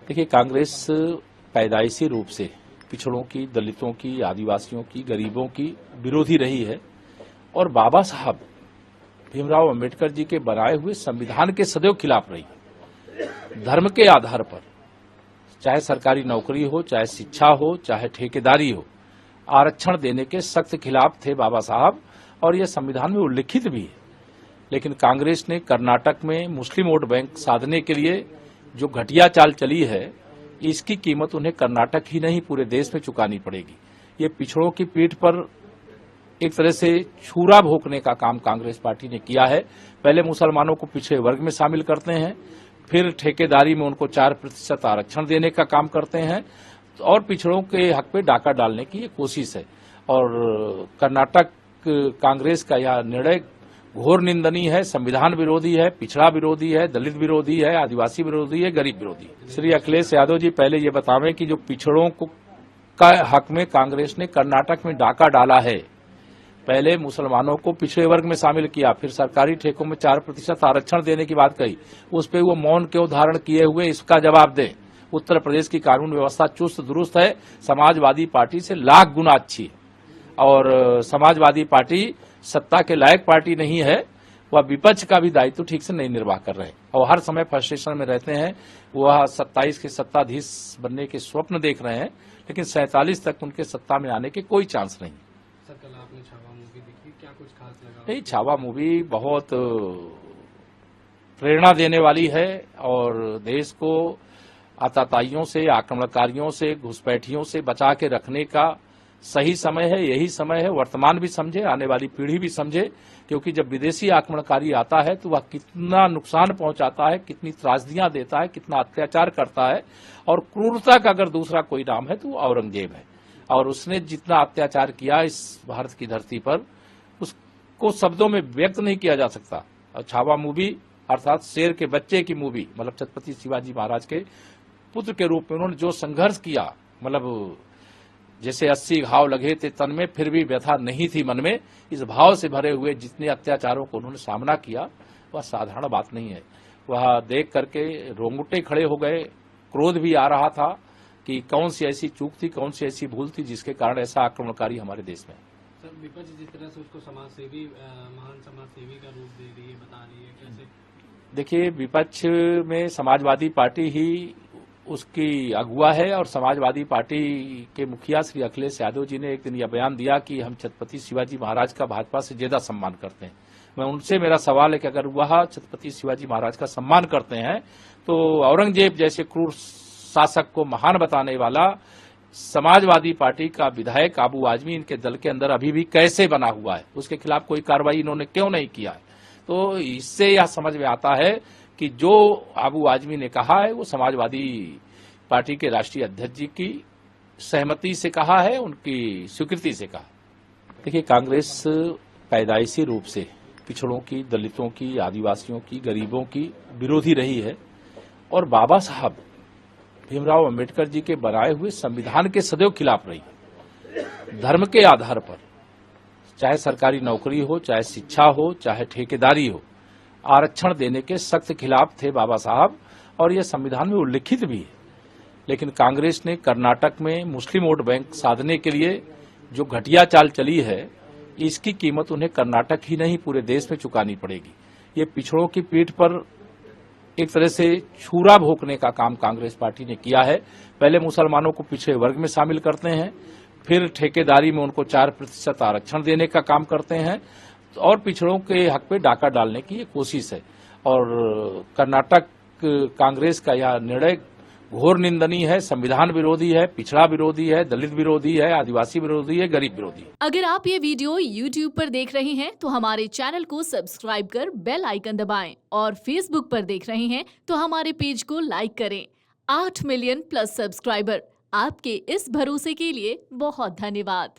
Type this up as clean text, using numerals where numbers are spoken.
देखिए, कांग्रेस पैदाइशी रूप से पिछड़ों की, दलितों की, आदिवासियों की, गरीबों की विरोधी रही है और बाबा साहब भीमराव अंबेडकर जी के बनाए हुए संविधान के सदैव खिलाफ रही है। धर्म के आधार पर, चाहे सरकारी नौकरी हो, चाहे शिक्षा हो, चाहे ठेकेदारी हो, आरक्षण देने के सख्त खिलाफ थे बाबा साहब और यह संविधान में उल्लिखित भी है। लेकिन कांग्रेस ने कर्नाटक में मुस्लिम वोट बैंक साधने के लिए जो घटिया चाल चली है, इसकी कीमत उन्हें कर्नाटक ही नहीं पूरे देश में चुकानी पड़ेगी। ये पिछड़ों की पीठ पर एक तरह से छुरा भोंकने का काम कांग्रेस पार्टी ने किया है। पहले मुसलमानों को पिछड़े वर्ग में शामिल करते हैं, फिर ठेकेदारी में उनको 4% आरक्षण देने का काम करते हैं और पिछड़ों के हक पे डाका डालने की ये कोशिश है। और कर्नाटक कांग्रेस का यह निर्णय घोर निंदनीय है, संविधान विरोधी है, पिछड़ा विरोधी है, दलित विरोधी है, आदिवासी विरोधी है, गरीब विरोधी है। श्री अखिलेश यादव जी पहले ये बतावें कि जो पिछड़ों को का हक में कांग्रेस ने कर्नाटक में डाका डाला है, पहले मुसलमानों को पिछड़े वर्ग में शामिल किया, फिर सरकारी ठेकों में 4% आरक्षण देने की बात कही, उस पर वो मौन क्यों धारण किए हुए, इसका जवाब दें। उत्तर प्रदेश की कानून व्यवस्था चुस्त दुरुस्त है, समाजवादी पार्टी से लाख गुना अच्छी है और समाजवादी पार्टी सत्ता के लायक पार्टी नहीं है, वह विपक्ष का भी दायित्व ठीक से नहीं निर्वाह कर रहे और हर समय फ्रस्ट्रेशन में रहते हैं। वह 27 के सत्ताधीश बनने के स्वप्न देख रहे हैं, लेकिन 47 तक उनके सत्ता में आने के कोई चांस नहीं। सर, कल आपने छावा मूवी देखी, क्या कुछ खास लगा? नहीं, छावा मूवी बहुत प्रेरणा देने वाली है और देश को आतताइयों से, आक्रमणकारियों से, घुसपैठियों से बचा के रखने का सही समय है। यही समय है, वर्तमान भी समझे, आने वाली पीढ़ी भी समझे, क्योंकि जब विदेशी आक्रमणकारी आता है तो वह कितना नुकसान पहुंचाता है, कितनी त्रासदियां देता है, कितना अत्याचार करता है। और क्रूरता का अगर दूसरा कोई नाम है तो वो औरंगजेब है और उसने जितना अत्याचार किया इस भारत की धरती पर, उसको शब्दों में व्यक्त नहीं किया जा सकता। और छावा मूवी अर्थात शेर के बच्चे की मूवी, मतलब छत्रपति शिवाजी महाराज के पुत्र के रूप में उन्होंने जो संघर्ष किया, मतलब जैसे 80 घाव लगे थे तन में फिर भी व्यथा नहीं थी मन में, इस भाव से भरे हुए जितने अत्याचारों को उन्होंने सामना किया वह साधारण बात नहीं है। वह देख करके रोंगटे खड़े हो गए, क्रोध भी आ रहा था कि कौन सी ऐसी चूक थी, कौन सी ऐसी भूल थी जिसके कारण ऐसा आक्रमणकारी हमारे देश में। सर, विपक्ष जिस तरह से उसको समाजसेवी, महान समाजसेवी का रूप दे रही है, बता रही है, कैसे? देखिए, विपक्ष में समाजवादी पार्टी ही उसकी अगुआ है और समाजवादी पार्टी के मुखिया श्री अखिलेश यादव जी ने एक दिन यह बयान दिया कि हम छत्रपति शिवाजी महाराज का भाजपा से ज्यादा सम्मान करते हैं। मैं उनसे, मेरा सवाल है कि अगर वह छत्रपति शिवाजी महाराज का सम्मान करते हैं तो औरंगजेब जैसे क्रूर शासक को महान बताने वाला समाजवादी पार्टी का विधायक आबू आजमी इनके दल के अंदर अभी भी कैसे बना हुआ है, उसके खिलाफ कोई कार्रवाई इन्होंने क्यों नहीं किया है? तो इससे यह समझ में आता है कि जो आबू आजमी ने कहा है वो समाजवादी पार्टी के राष्ट्रीय अध्यक्ष जी की सहमति से कहा है, उनकी स्वीकृति से कहा। देखिए, कांग्रेस पैदाइशी रूप से पिछड़ों की, दलितों की, आदिवासियों की, गरीबों की विरोधी रही है और बाबा साहब भीमराव अंबेडकर जी के बनाए हुए संविधान के सदैव खिलाफ रही है। धर्म के आधार पर, चाहे सरकारी नौकरी हो, चाहे शिक्षा हो, चाहे ठेकेदारी हो, आरक्षण देने के सख्त खिलाफ थे बाबा साहब और यह संविधान में उल्लिखित भी है। लेकिन कांग्रेस ने कर्नाटक में मुस्लिम वोट बैंक साधने के लिए जो घटिया चाल चली है, इसकी कीमत उन्हें कर्नाटक ही नहीं पूरे देश में चुकानी पड़ेगी। ये पिछड़ों की पीठ पर एक तरह से छुरा भोंकने का काम कांग्रेस पार्टी ने किया है। पहले मुसलमानों को पिछड़े वर्ग में शामिल करते हैं, फिर ठेकेदारी में उनको 4% आरक्षण देने का काम करते हैं और पिछड़ों के हक पे डाका डालने की ये कोशिश है। और कर्नाटक कांग्रेस का यह निर्णय घोर निंदनीय है, संविधान विरोधी है, पिछड़ा विरोधी है, दलित विरोधी है, आदिवासी विरोधी है, गरीब विरोधी है। अगर आप ये वीडियो YouTube पर देख रहे हैं तो हमारे चैनल को सब्सक्राइब कर बेल आइकन दबाएं और Facebook पर देख रहे हैं तो हमारे पेज को लाइक करें। 8 मिलियन प्लस सब्सक्राइबर, आपके इस भरोसे के लिए बहुत धन्यवाद।